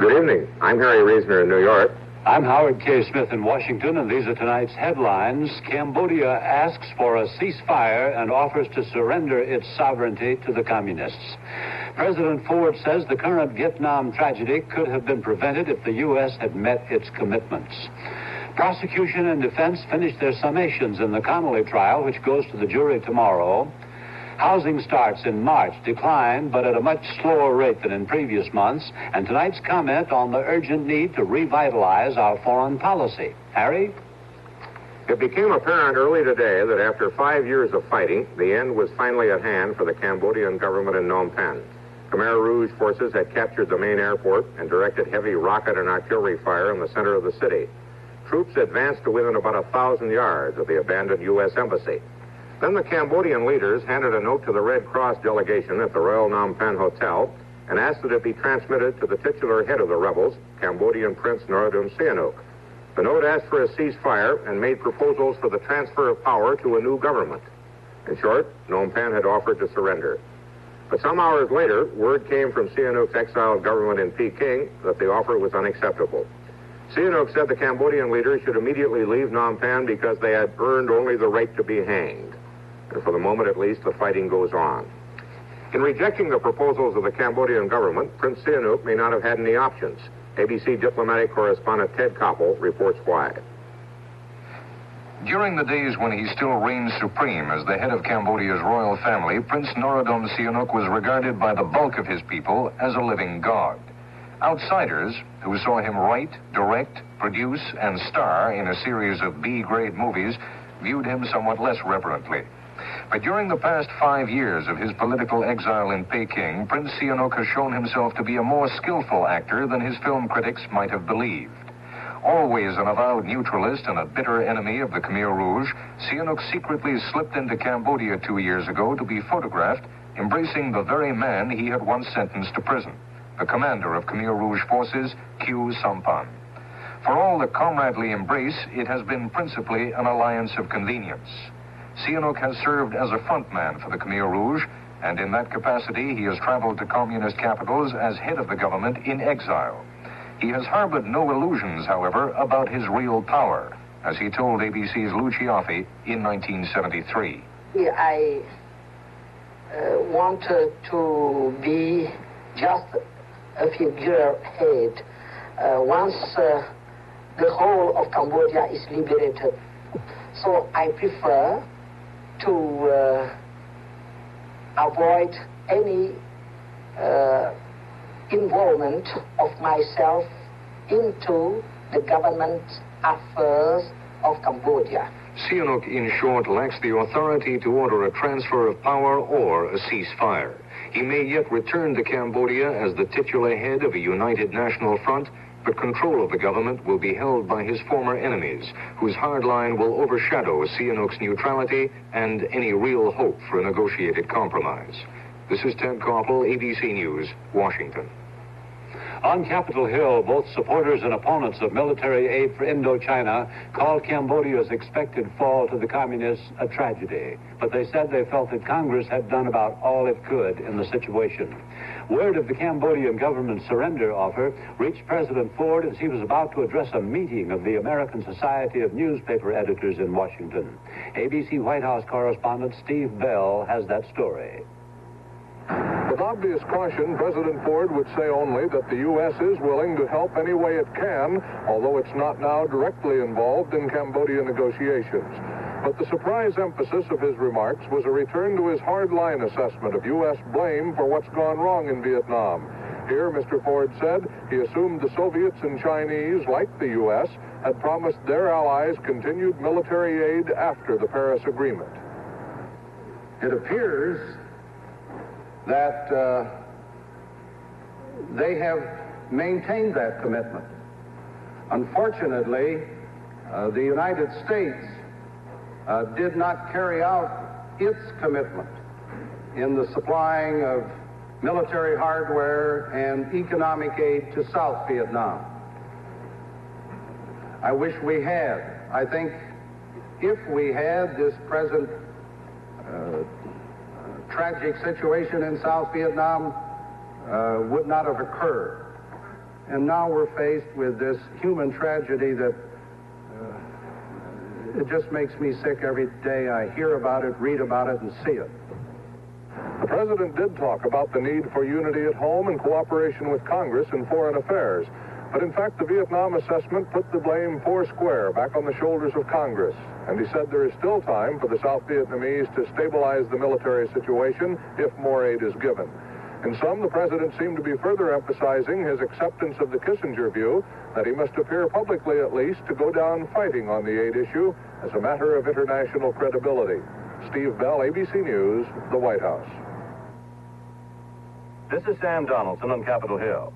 Good evening. I'm Harry Reasoner in New York. I'm Howard K. Smith in Washington, and these are tonight's headlines. Cambodia asks for a ceasefire and offers to surrender its sovereignty to the communists. President Ford says the current Vietnam tragedy could have been prevented if the U.S. had met its commitments. Prosecution and defense finished their summations in the Connolly trial, which goes to the jury tomorrow. Housing starts in March declined, but at a much slower rate than in previous months. And tonight's comment on the urgent need to revitalize our foreign policy. Harry? It became apparent early today that after 5 years of fighting, the end was finally at hand for the Cambodian government in Phnom Penh. Khmer Rouge forces had captured the main airport and directed heavy rocket and artillery fire in the center of the city. Troops advanced to within about 1,000 yards of the abandoned U.S. embassy. Then the Cambodian leaders handed a note to the Red Cross delegation at the Royal Phnom Penh Hotel and asked that it be transmitted to the titular head of the rebels, Cambodian Prince Norodom Sihanouk. The note asked for a ceasefire and made proposals for the transfer of power to a new government. In short, Phnom Penh had offered to surrender. But some hours later, word came from Sihanouk's exiled government in Peking that the offer was unacceptable. Sihanouk said the Cambodian leaders should immediately leave Phnom Penh because they had earned only the right to be hanged. And for the moment, at least, the fighting goes on. In rejecting the proposals of the Cambodian government, Prince Sihanouk may not have had any options. ABC diplomatic correspondent Ted Koppel reports why. During the days when he still reigned supreme as the head of Cambodia's royal family, Prince Norodom Sihanouk was regarded by the bulk of his people as a living god. Outsiders, who saw him write, direct, produce, and star in a series of B-grade movies, viewed him somewhat less reverently. But during the past 5 years of his political exile in Peking, Prince Sihanouk has shown himself to be a more skillful actor than his film critics might have believed. Always an avowed neutralist and a bitter enemy of the Khmer Rouge, Sihanouk secretly slipped into Cambodia 2 years ago to be photographed embracing the very man he had once sentenced to prison, the commander of Khmer Rouge forces, Khieu Samphan. For all the comradely embrace, it has been principally an alliance of convenience. Sihanouk has served as a frontman for the Khmer Rouge, and in that capacity he has traveled to communist capitals as head of the government in exile. He has harbored no illusions, however, about his real power, as he told ABC's Lou Chiaffi in 1973. I wanted to be just a figurehead once the whole of Cambodia is liberated. So I prefer to avoid any involvement of myself into the government affairs of Cambodia. Sihanouk, in short, lacks the authority to order a transfer of power or a ceasefire. He may yet return to Cambodia as the titular head of a united national front, but control of the government will be held by his former enemies, whose hard line will overshadow Sihanouk's neutrality and any real hope for a negotiated compromise. This is Ted Koppel, ABC News, Washington. On Capitol Hill, both supporters and opponents of military aid for Indochina called Cambodia's expected fall to the communists a tragedy. But they said they felt that Congress had done about all it could in the situation. Word of the Cambodian government's surrender offer reached President Ford as he was about to address a meeting of the American Society of Newspaper Editors in Washington. ABC White House correspondent Steve Bell has that story. With obvious caution, President Ford would say only that the U.S. is willing to help any way it can, although it's not now directly involved in Cambodia negotiations. But the surprise emphasis of his remarks was a return to his hard-line assessment of U.S. blame for what's gone wrong in Vietnam. Here, Mr. Ford said he assumed the Soviets and Chinese, like the U.S., had promised their allies continued military aid after the Paris Agreement. It appears that they have maintained that commitment. Unfortunately, the United States did not carry out its commitment in the supplying of military hardware and economic aid to South Vietnam. I wish we had. I think if we had, this present tragic situation in South Vietnam would not have occurred. And now we're faced with this human tragedy that it just makes me sick every day I hear about it, read about it, and see it. The president did talk about the need for unity at home and cooperation with Congress in foreign affairs. But in fact, the Vietnam assessment put the blame foursquare back on the shoulders of Congress. And he said there is still time for the South Vietnamese to stabilize the military situation if more aid is given. In sum, the president seemed to be further emphasizing his acceptance of the Kissinger view that he must appear publicly, at least, to go down fighting on the aid issue as a matter of international credibility. Steve Bell, ABC News, the White House. This is Sam Donaldson on Capitol Hill.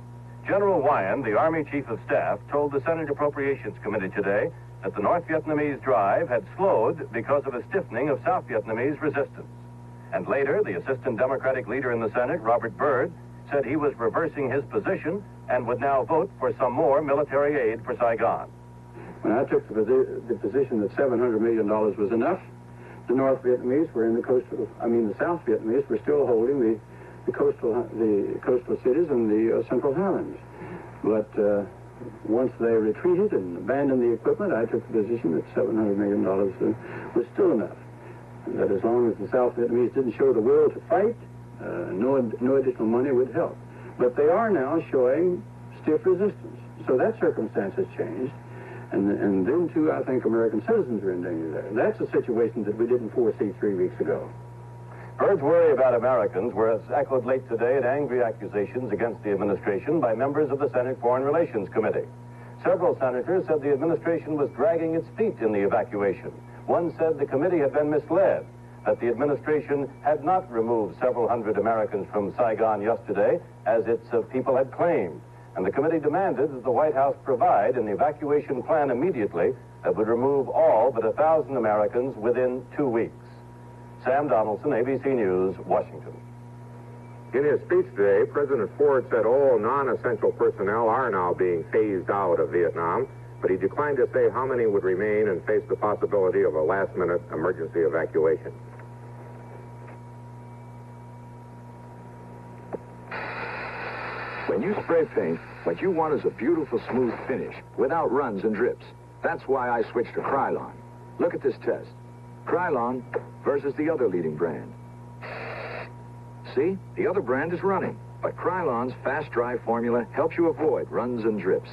General Wyan, the Army Chief of Staff, told the Senate Appropriations Committee today that the North Vietnamese drive had slowed because of a stiffening of South Vietnamese resistance. And later, the Assistant Democratic Leader in the Senate, Robert Byrd, said he was reversing his position and would now vote for some more military aid for Saigon. When I took the position that $700 million was enough, the North Vietnamese were in the South Vietnamese were still holding the coastal cities and the Central Highlands. But once they retreated and abandoned the equipment, I took the position that $700 million was still enough. And that as long as the South Vietnamese didn't show the will to fight, no additional money would help. But they are now showing stiff resistance. So that circumstance has changed. And then, too, I think American citizens are in danger there. That's a situation that we didn't foresee 3 weeks ago. Byrd's worry about Americans were echoed late today in angry accusations against the administration by members of the Senate Foreign Relations Committee. Several senators said the administration was dragging its feet in the evacuation. One said the committee had been misled, that the administration had not removed several hundred Americans from Saigon yesterday, as its people had claimed. And the committee demanded that the White House provide an evacuation plan immediately that would remove all but 1,000 Americans within 2 weeks. Sam Donaldson, ABC News, Washington. In his speech today, President Ford said all non-essential personnel are now being phased out of Vietnam, but he declined to say how many would remain and face the possibility of a last-minute emergency evacuation. When you spray paint, what you want is a beautiful, smooth finish without runs and drips. That's why I switched to Krylon. Look at this test. Krylon versus the other leading brand. See? The other brand is running, but Krylon's fast dry formula helps you avoid runs and drips.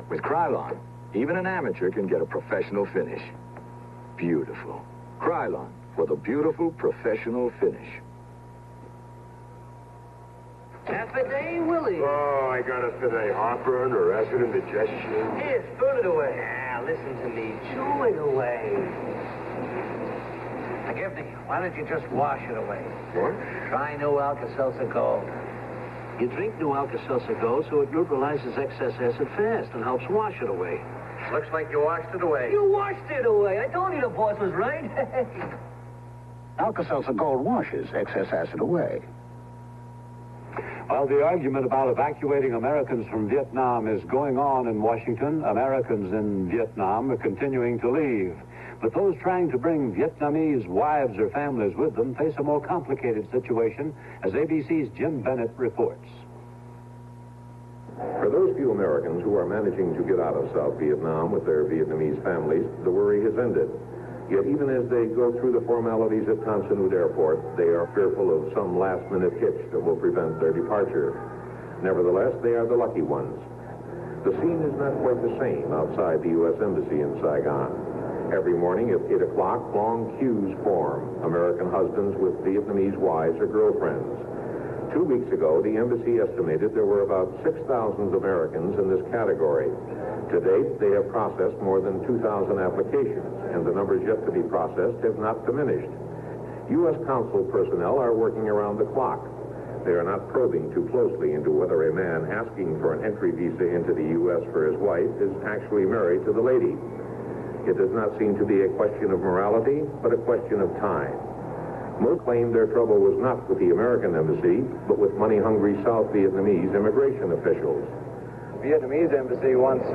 With Krylon, even an amateur can get a professional finish. Beautiful. Krylon for the beautiful professional finish. Cafe Willie. Oh, I got it today. Heartburn or acid indigestion. Here, spoon it away. Ah, listen to me. Chew it away. Forgive me. Why don't you just wash it away? What? Try New Alka-Seltzer Gold. You drink New Alka-Seltzer Gold so it neutralizes excess acid fast and helps wash it away. Looks like you washed it away. You washed it away. I told you the boss was right. Alka-Seltzer Gold washes excess acid away. While the argument about evacuating Americans from Vietnam is going on in Washington, Americans in Vietnam are continuing to leave. But those trying to bring Vietnamese wives or families with them face a more complicated situation, as ABC's Jim Bennett reports. For those few Americans who are managing to get out of South Vietnam with their Vietnamese families, the worry has ended. Yet even as they go through the formalities at Tan Son Nhut Airport, they are fearful of some last-minute hitch that will prevent their departure. Nevertheless, they are the lucky ones. The scene is not quite the same outside the U.S. Embassy in Saigon. Every morning at 8 o'clock, long queues form, American husbands with Vietnamese wives or girlfriends. 2 weeks ago, the embassy estimated there were about 6,000 Americans in this category. To date, they have processed more than 2,000 applications, and the numbers yet to be processed have not diminished. U.S. consul personnel are working around the clock. They are not probing too closely into whether a man asking for an entry visa into the U.S. for his wife is actually married to the lady. It does not seem to be a question of morality, but a question of time. Most claim their trouble was not with the American embassy, but with money-hungry South Vietnamese immigration officials. Vietnamese embassy wants,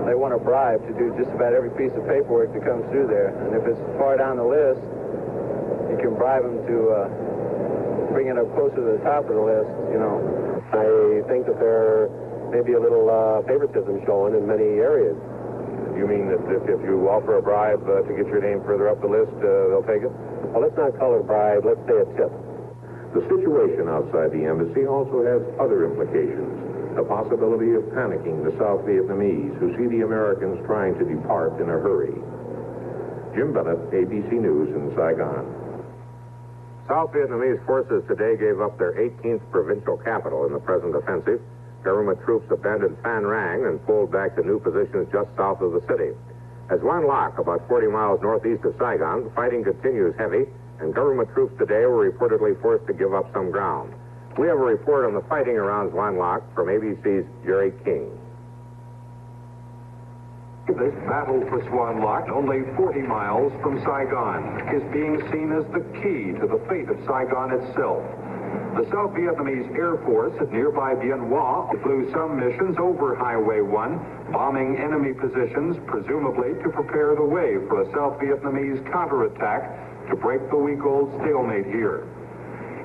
they want a bribe to do just about every piece of paperwork that comes through there. And if it's far down the list, you can bribe them to bring it up closer to the top of the list, you know. I think think that there may be a little favoritism shown in many areas. You mean that if you offer a bribe to get your name further up the list, they'll take it? Well, let's not call it a bribe. Let's say a tip. The situation outside the embassy also has other implications. The possibility of panicking the South Vietnamese who see the Americans trying to depart in a hurry. Jim Bennett, ABC News in Saigon. South Vietnamese forces today gave up their 18th provincial capital in the present offensive. Government troops abandoned Phan Rang and pulled back to new positions just south of the city. As Quan Loc, about 40 miles northeast of Saigon, the fighting continues heavy, and government troops today were reportedly forced to give up some ground. We have a report on the fighting around Quan Loc from ABC's Jerry King. This battle for Swan Loc, only 40 miles from Saigon, is being seen as the key to the fate of Saigon itself. The South Vietnamese Air Force at nearby Bien Hoa flew some missions over Highway 1, bombing enemy positions, presumably to prepare the way for a South Vietnamese counterattack to break the week-old stalemate here.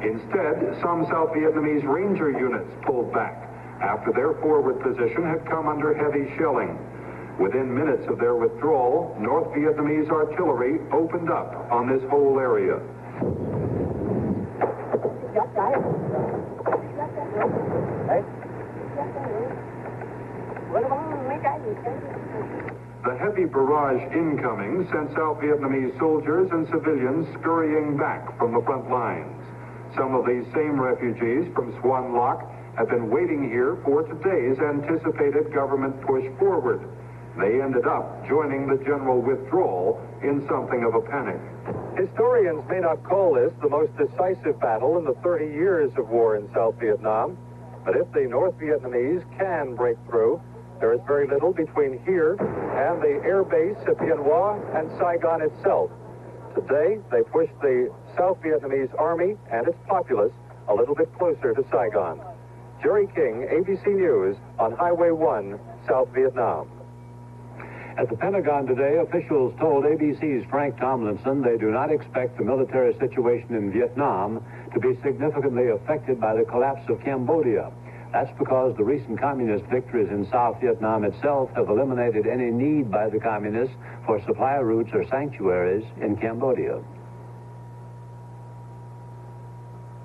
Instead, some South Vietnamese Ranger units pulled back after their forward position had come under heavy shelling. Within minutes of their withdrawal, North Vietnamese artillery opened up on this whole area. The heavy barrage incoming sent South Vietnamese soldiers and civilians scurrying back from the front lines. Some of these same refugees from Swan Loc have been waiting here for today's anticipated government push forward. They ended up joining the general withdrawal in something of a panic. Historians may not call this the most decisive battle in the 30 years of war in South Vietnam, but if the North Vietnamese can break through, there is very little between here and the air base at Bien Hoa and Saigon itself. Today, they pushed the South Vietnamese army and its populace a little bit closer to Saigon. Jerry King, ABC News, on Highway 1, South Vietnam. At the Pentagon today, officials told ABC's Frank Tomlinson they do not expect the military situation in Vietnam to be significantly affected by the collapse of Cambodia. That's because the recent communist victories in South Vietnam itself have eliminated any need by the communists for supply routes or sanctuaries in Cambodia.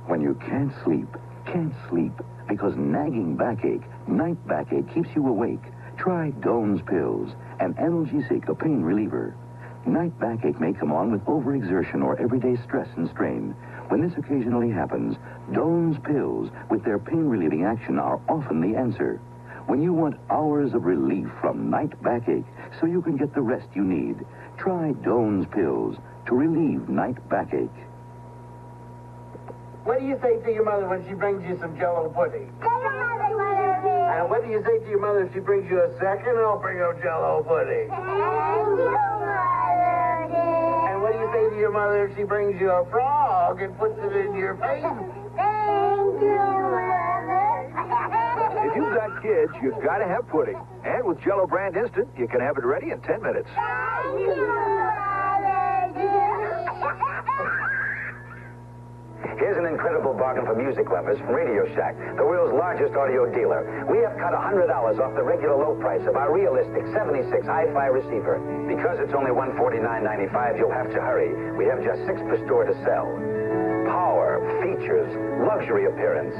When you can't sleep because nagging backache, night backache keeps you awake, try Doan's Pills, an analgesic, a pain reliever. Night backache may come on with overexertion or everyday stress and strain. When this occasionally happens, Doan's Pills, with their pain-relieving action, are often the answer. When you want hours of relief from night backache so you can get the rest you need, try Doan's Pills to relieve night backache. What do you say to your mother when she brings you some Jell-O pudding? And what do you say to your mother if she brings you a second helping of Jell-O pudding? And what do you say to your mother if she brings you a frog and puts it in your face? Thank you, Mother. If you've got kids, you've got to have pudding. And with Jell-O Brand Instant, you can have it ready in 10 minutes. Thank you, Mother, dear. Here's an incredible bargain for music lovers from Radio Shack, the world's largest audio dealer. We have cut $100 off the regular low price of our realistic 76 hi-fi receiver. Because it's only $149.95, you'll have to hurry. We have just 6 per store to sell. Power, features, luxury appearance.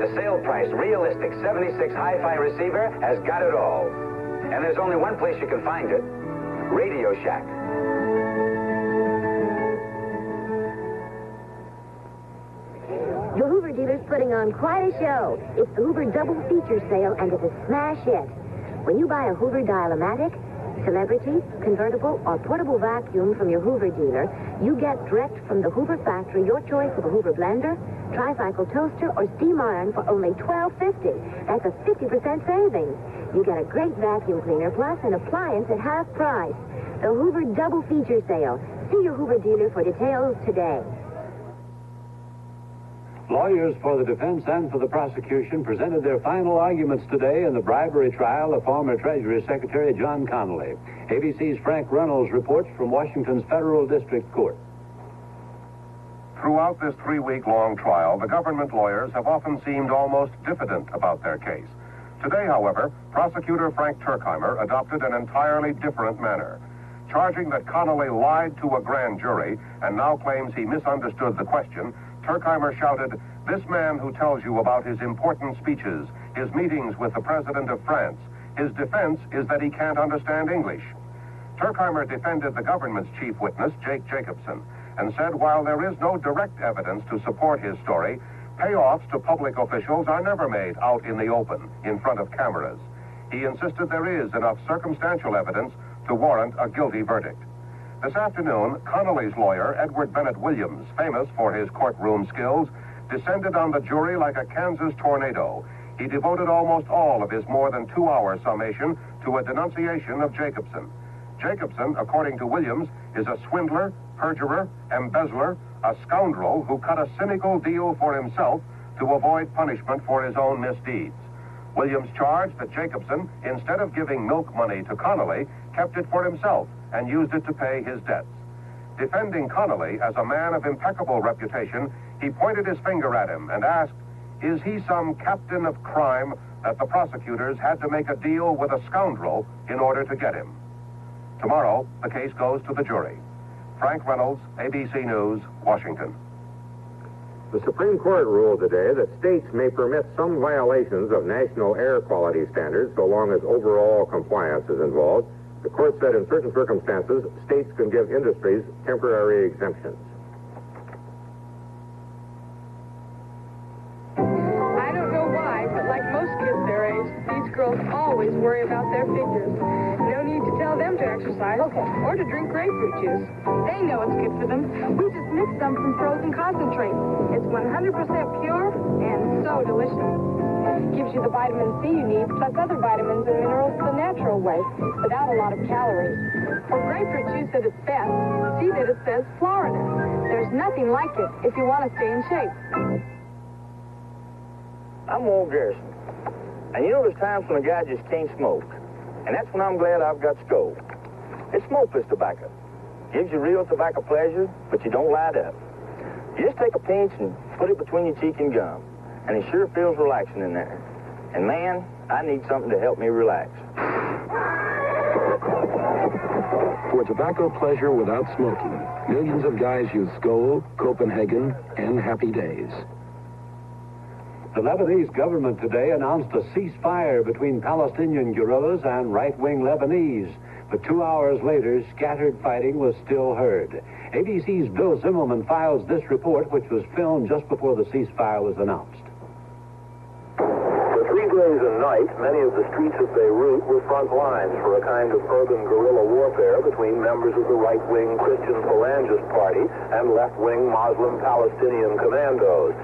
The sale price realistic 76 hi-fi receiver has got it all. And there's only one place you can find it, Radio Shack. The Hoover dealer's putting on quite a show. It's the Hoover Double Feature Sale, and it's a smash hit. When you buy a Hoover Dial-O-Matic, Celebrity, convertible, or portable vacuum from your Hoover dealer, you get direct from the Hoover factory your choice of a Hoover blender, tricycle toaster, or steam iron for only $12.50. That's a 50% savings. You get a great vacuum cleaner plus an appliance at half price. The Hoover Double Feature Sale. See your Hoover dealer for details today. Lawyers for the defense and for the prosecution presented their final arguments today in the bribery trial of former Treasury Secretary John Connally. ABC's Frank Reynolds reports from Washington's Federal District Court. Throughout this 3-week-long trial, the government lawyers have often seemed almost diffident about their case. Today, however, prosecutor Frank Turkheimer adopted an entirely different manner. Charging that Connolly lied to a grand jury and now claims he misunderstood the question, Turkheimer shouted, "This man who tells you about his important speeches, his meetings with the President of France, his defense is that he can't understand English." Turkheimer defended the government's chief witness, Jake Jacobson, and said while there is no direct evidence to support his story, payoffs to public officials are never made out in the open, in front of cameras. He insisted there is enough circumstantial evidence to warrant a guilty verdict. This afternoon, Connolly's lawyer, Edward Bennett Williams, famous for his courtroom skills, descended on the jury like a Kansas tornado. He devoted almost all of his more than 2-hour summation to a denunciation of Jacobson. Jacobson, according to Williams, is a swindler, perjurer, embezzler, a scoundrel who cut a cynical deal for himself to avoid punishment for his own misdeeds. Williams charged that Jacobson, instead of giving milk money to Connolly, kept it for himself and used it to pay his debts. Defending Connolly as a man of impeccable reputation, he pointed his finger at him and asked, "Is he some captain of crime that the prosecutors had to make a deal with a scoundrel in order to get him?" Tomorrow, the case goes to the jury. Frank Reynolds, ABC News, Washington. The Supreme Court ruled today that states may permit some violations of national air quality standards so long as overall compliance is involved. The court said in certain circumstances, states can give industries temporary exemptions. I don't know why, but like most kids their age, these girls always worry about their figures. No need to tell them to exercise or to drink grapefruit juice. They know it's good for them. We just mix some from frozen concentrate. It's 100% pure and so delicious. Gives you the vitamin C you need, plus other vitamins and minerals the natural way, without a lot of calories. For grapefruit juice at its best, see that it says Florida. There's nothing like it if you want to stay in shape. I'm Walt Garrison. And you know there's times when a guy just can't smoke. And that's when I'm glad I've got Skoal. It's smokeless tobacco. Gives you real tobacco pleasure, but you don't light up. You just take a pinch and put it between your cheek and gum. And it sure feels relaxing in there. And man, I need something to help me relax. For tobacco pleasure without smoking, millions of guys use Skoal, Copenhagen, and Happy Days. The Lebanese government today announced a ceasefire between Palestinian guerrillas and right-wing Lebanese. But 2 hours later, scattered fighting was still heard. ABC's Bill Zimmerman files this report, which was filmed just before the ceasefire was announced. For 3 days and nights, many of the streets of Beirut were front lines for a kind of urban guerrilla warfare between members of the right-wing Christian Phalangist Party and left-wing Muslim Palestinian commandos.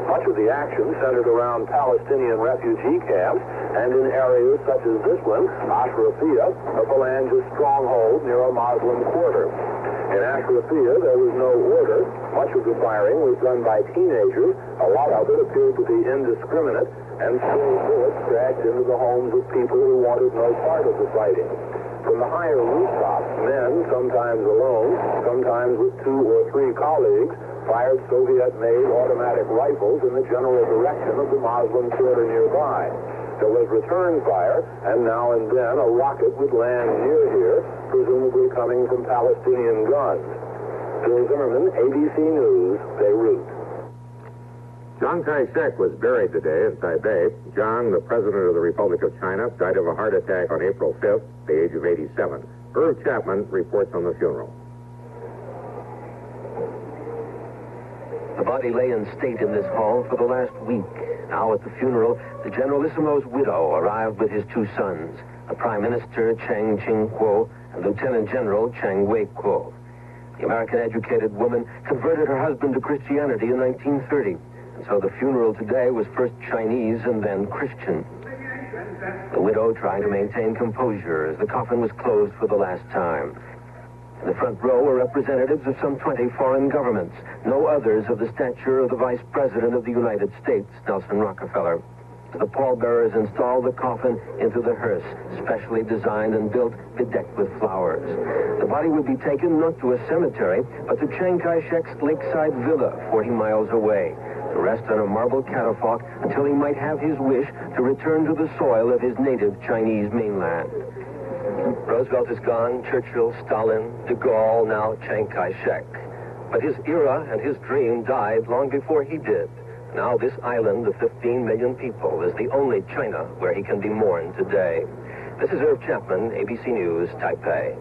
Much of the action centered around Palestinian refugee camps and in areas such as this one, Ashrafiyah, a Phalangist stronghold near a Muslim quarter. In Ashrafiyah, there was no order. Much of the firing was done by teenagers. A lot of it appeared to be indiscriminate, and stray bullets crashed into the homes of people who wanted no part of the fighting. From the higher rooftops, men, sometimes alone, sometimes with 2 or 3 colleagues, fired Soviet-made automatic rifles in the general direction of the Muslim quarter nearby. There was return fire, and now and then a rocket would land near here, presumably coming from Palestinian guns. Bill Zimmerman, ABC News, Beirut. Chiang Kai-shek was buried today in Taipei. Chiang, the president of the Republic of China, died of a heart attack on April 5th, at the age of 87. Irv Chapman reports on the funeral. The body lay in state in this hall for the last week. Now at the funeral, the Generalissimo's widow arrived with his 2 sons, the Prime Minister Chang Ching-kuo and Lieutenant General Chang Wei-kuo. The American-educated woman converted her husband to Christianity in 1930. And so the funeral today was first Chinese and then Christian. The widow trying to maintain composure as the coffin was closed for the last time. In the front row were representatives of some 20 foreign governments, no others of the stature of the Vice President of the United States, Nelson Rockefeller. The pallbearers installed the coffin into the hearse, specially designed and built, bedecked with flowers. The body would be taken not to a cemetery, but to Chiang Kai-shek's lakeside villa, 40 miles away, to rest on a marble catafalque until he might have his wish to return to the soil of his native Chinese mainland. Roosevelt is gone, Churchill, Stalin, de Gaulle, now Chiang Kai-shek. But his era and his dream died long before he did. Now this island of 15 million people is the only China where he can be mourned today. This is Irv Chapman, ABC News, Taipei.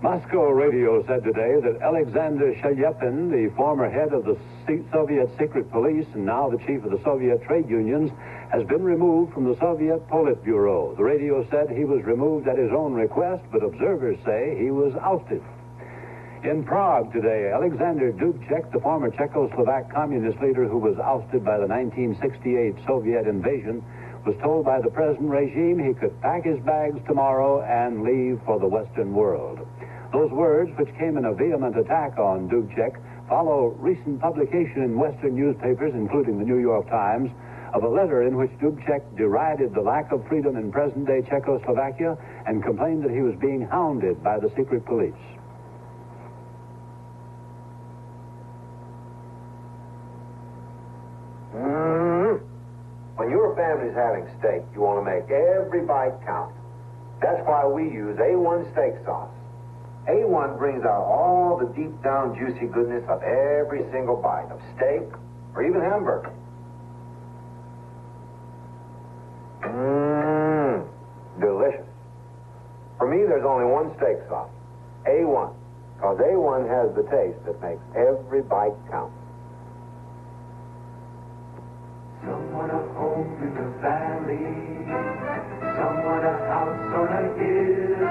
Moscow radio said today that Alexander Shelepin, the former head of the Soviet secret police and now the chief of the Soviet trade unions, has been removed from the Soviet Politburo. The radio said he was removed at his own request, but observers say he was ousted. In Prague today, Alexander Dubček, the former Czechoslovak communist leader who was ousted by the 1968 Soviet invasion, was told by the present regime he could pack his bags tomorrow and leave for the Western world. Those words, which came in a vehement attack on Dubček, follow recent publication in Western newspapers, including the New York Times, of a letter in which Dubček derided the lack of freedom in present-day Czechoslovakia and complained that he was being hounded by the secret police. When your family's having steak, you want to make every bite count. That's why we use A1 steak sauce. A1 brings out all the deep-down juicy goodness of every single bite of steak or even hamburger. Delicious. For me, there's only one steak sauce, A1, because A1 has the taste that makes every bite count. Someone a home in the valley, someone a house on a hill.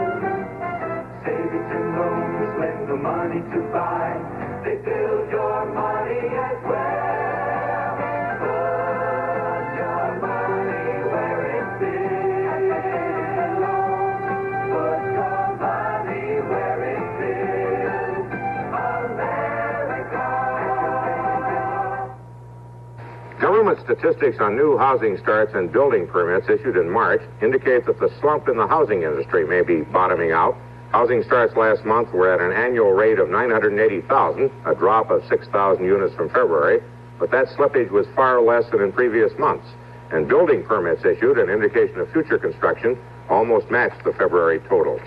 Savings and loans lend the money to buy. They build your money as well. Put your money where it belongs. Put your money where it belongs. America. Government statistics on new housing starts and building permits issued in March indicate that the slump in the housing industry may be bottoming out. Housing starts last month were at an annual rate of 980,000, a drop of 6,000 units from February, but that slippage was far less than in previous months. And building permits issued, an indication of future construction, almost matched the February total.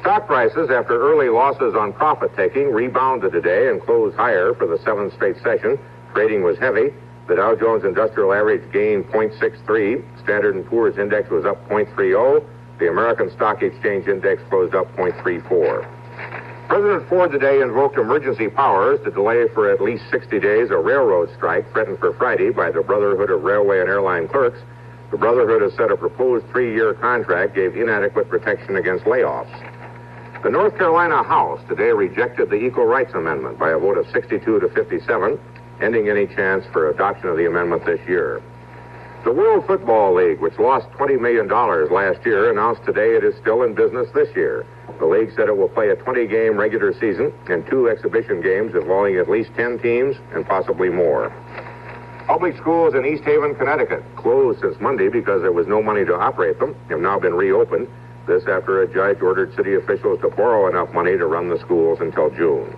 Stock prices, after early losses on profit-taking, rebounded today and closed higher for the seventh straight session. Trading was heavy. The Dow Jones Industrial Average gained 0.63. Standard & Poor's Index was up 0.30. The American Stock Exchange Index closed up 0.34. President Ford today invoked emergency powers to delay for at least 60 days a railroad strike threatened for Friday by the Brotherhood of Railway and Airline Clerks. The Brotherhood has said a proposed 3-year contract gave inadequate protection against layoffs. The North Carolina House today rejected the Equal Rights Amendment by a vote of 62 to 57, ending any chance for adoption of the amendment this year. The World Football League, which lost $20 million last year, announced today it is still in business this year. The league said it will play a 20-game regular season and 2 exhibition games involving at least 10 teams and possibly more. Public schools in East Haven, Connecticut, closed since Monday because there was no money to operate them, have now been reopened. This after a judge ordered city officials to borrow enough money to run the schools until June.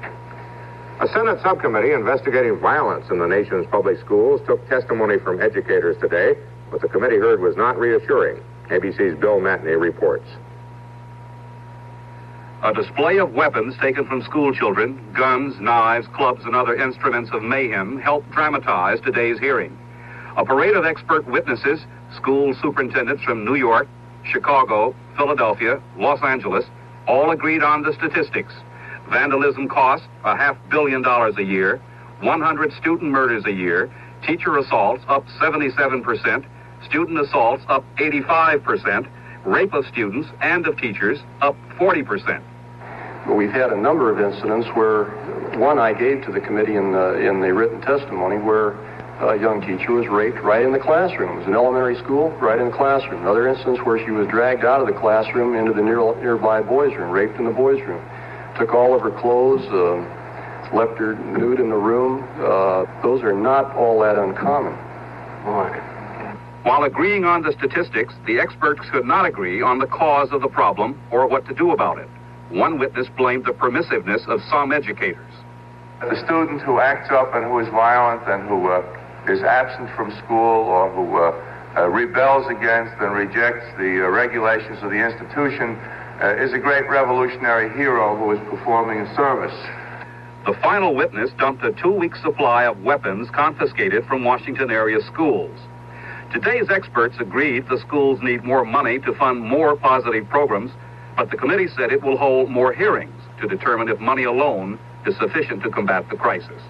A Senate subcommittee investigating violence in the nation's public schools took testimony from educators today. What the committee heard was not reassuring. ABC's Bill Matney reports. A display of weapons taken from school children, guns, knives, clubs, and other instruments of mayhem helped dramatize today's hearing. A parade of expert witnesses, school superintendents from New York, Chicago, Philadelphia, Los Angeles, all agreed on the statistics. Vandalism costs $500 million a year, 100 student murders a year, teacher assaults up 77%, student assaults up 85%, rape of students and of teachers up 40%. Well, we've had a number of incidents where, one I gave to the committee in the written testimony, where a young teacher was raped right in the classroom. It was an elementary school, right in the classroom. Another instance where she was dragged out of the classroom into the nearby boys' room, raped in the boys' room. Took all of her clothes, left her nude in the room. Those are not all that uncommon. While agreeing on the statistics, the experts could not agree on the cause of the problem or what to do about it. One witness blamed the permissiveness of some educators. The student who acts up and who is violent and who is absent from school or who rebels against and rejects the regulations of the institution is a great revolutionary hero who is performing a service. The final witness dumped a 2-week supply of weapons confiscated from Washington area schools. Today's experts agreed the schools need more money to fund more positive programs, but the committee said it will hold more hearings to determine if money alone is sufficient to combat the crisis.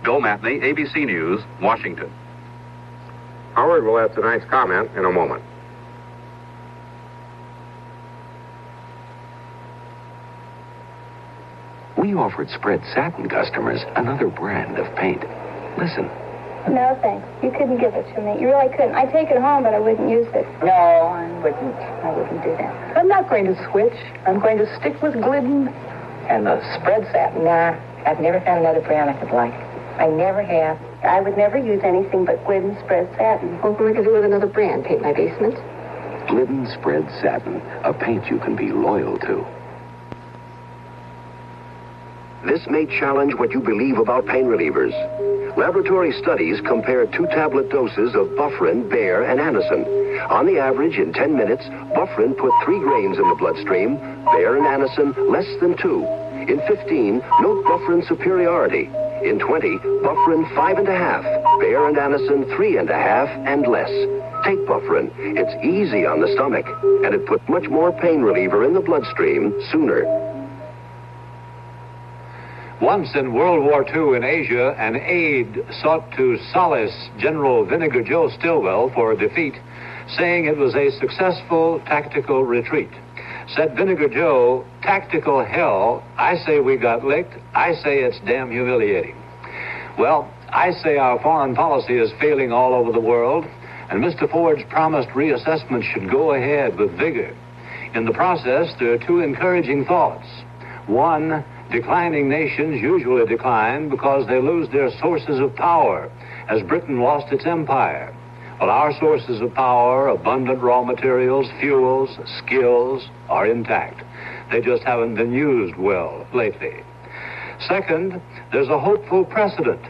Bill Matney, ABC News, Washington. Howard will have tonight's comment in a moment. We offered Spread Satin customers another brand of paint. Listen. No, thanks. You couldn't give it to me. You really couldn't. I'd take it home, but I wouldn't use it. No, I wouldn't do that. I'm not going to switch. I'm going to stick with Glidden and the Spread Satin. Nah, I've never found another brand I could like. I never have. I would never use anything but Glidden Spread Satin. What am I going to do with another brand? Paint my basement? Glidden Spread Satin, a paint you can be loyal to. This may challenge what you believe about pain relievers. Laboratory studies compared 2 tablet doses of Bufferin, Bayer, and Anacin. On the average, in 10 minutes, Bufferin put 3 grains in the bloodstream, Bayer and Anacin less than 2. In 15, note Bufferin superiority. In 20, Bufferin 5.5, Bayer and Anacin 3.5 and less. Take Bufferin. It's easy on the stomach, and it put much more pain reliever in the bloodstream sooner. Once in World War II in Asia, an aide sought to solace General Vinegar Joe Stilwell for a defeat, saying it was a successful tactical retreat. Said Vinegar Joe, "Tactical hell, I say we got licked, I say it's damn humiliating." Well, I say our foreign policy is failing all over the world, and Mr. Ford's promised reassessment should go ahead with vigor. In the process, there are 2 encouraging thoughts. One, declining nations usually decline because they lose their sources of power, as Britain lost its empire. Well, our sources of power, abundant raw materials, fuels, skills, are intact. They just haven't been used well lately. Second, there's a hopeful precedent.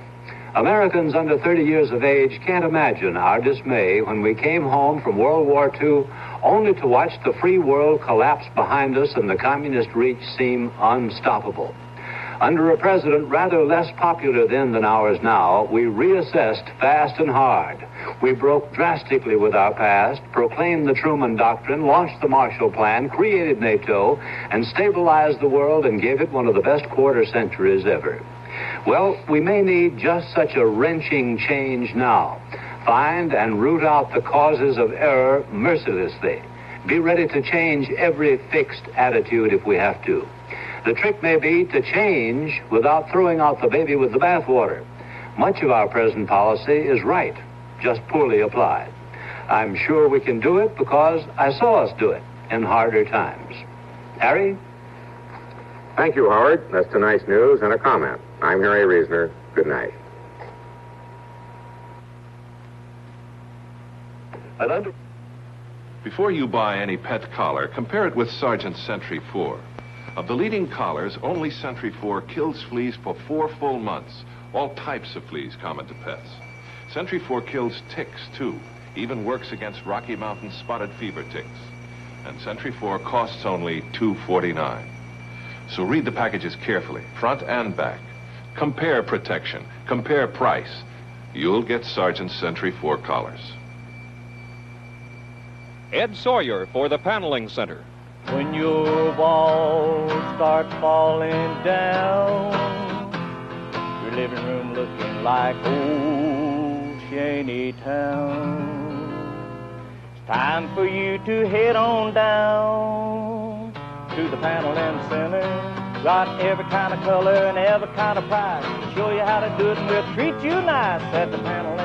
Americans under 30 years of age can't imagine our dismay when we came home from World War II only to watch the free world collapse behind us and the communist reach seem unstoppable. Under a president rather less popular then than ours now, we reassessed fast and hard. We broke drastically with our past, proclaimed the Truman Doctrine, launched the Marshall Plan, created NATO, and stabilized the world and gave it one of the best quarter centuries ever. Well, we may need just such a wrenching change now. Find and root out the causes of error mercilessly. Be ready to change every fixed attitude if we have to. The trick may be to change without throwing out the baby with the bathwater. Much of our present policy is right, just poorly applied. I'm sure we can do it because I saw us do it in harder times. Harry? Thank you, Howard. That's tonight's news and a comment. I'm Harry Reasoner. Good night. Before you buy any pet collar, compare it with Sergeant Sentry 4. Of the leading collars, only Sentry 4 kills fleas for 4 full months. All types of fleas common to pets. Sentry 4 kills ticks, too. Even works against Rocky Mountain spotted fever ticks. And Sentry 4 costs only $2.49. So read the packages carefully, front and back. Compare protection. Compare price. You'll get Sergeant Sentry 4 collars. Ed Sawyer for the Paneling Center. When your walls start falling down, your living room looking like old Shanty Town, it's time for you to head on down to the Paneling Center. Got every kind of color and every kind of price. Show you how to do it and we'll treat you nice at the Paneling